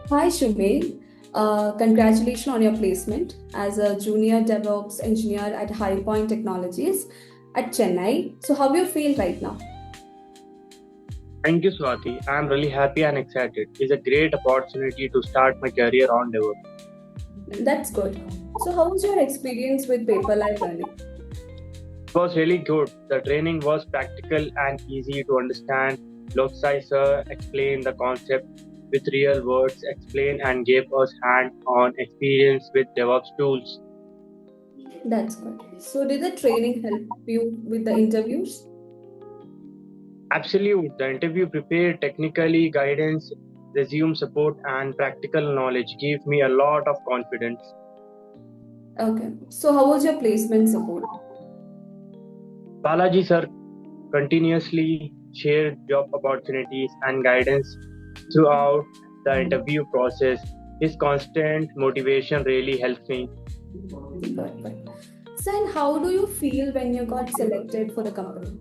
Hi Shumail, congratulations on your placement as a junior DevOps engineer at High Point Technologies at Chennai. So how do you feel right now? Thank you, Swati. I'm really happy and excited. It's a great opportunity to start my career on DevOps. That's good. So how was your experience with Paperlive learning? It was really good. The training was practical and easy to understand. Loksai sir explained the concept with real words, explained and gave us hand-on experience with DevOps tools. That's good. So did the training help you with the interviews? Absolute. The interview prepared technically guidance, resume support, and practical knowledge gave me a lot of confidence. Okay. So how was your placement support? Balaji sir continuously shared job opportunities and guidance throughout the interview process. His constant motivation really helped me. Good. So and how do you feel when you got selected for the company?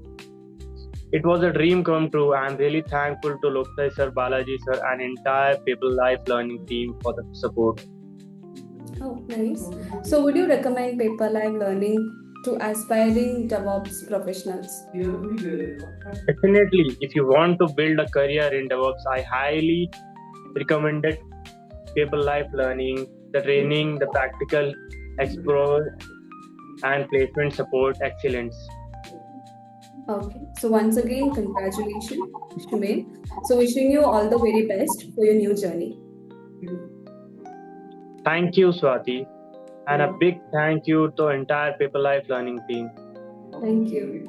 It was a dream come true. I am really thankful to Loksai sir, Balaji sir, and entire Paperlive learning team for the support. Oh, nice. So would you recommend Paperlive learning to aspiring DevOps professionals? Definitely, if you want to build a career in DevOps, I highly recommend it. Paperlive learning, the training, the practical explore and placement support excellence. Okay. So once again, congratulations, Shumail. So wishing you all the very best for your new journey. Thank you, Swati, and a big thank you to entire People Life Learning team. Thank you.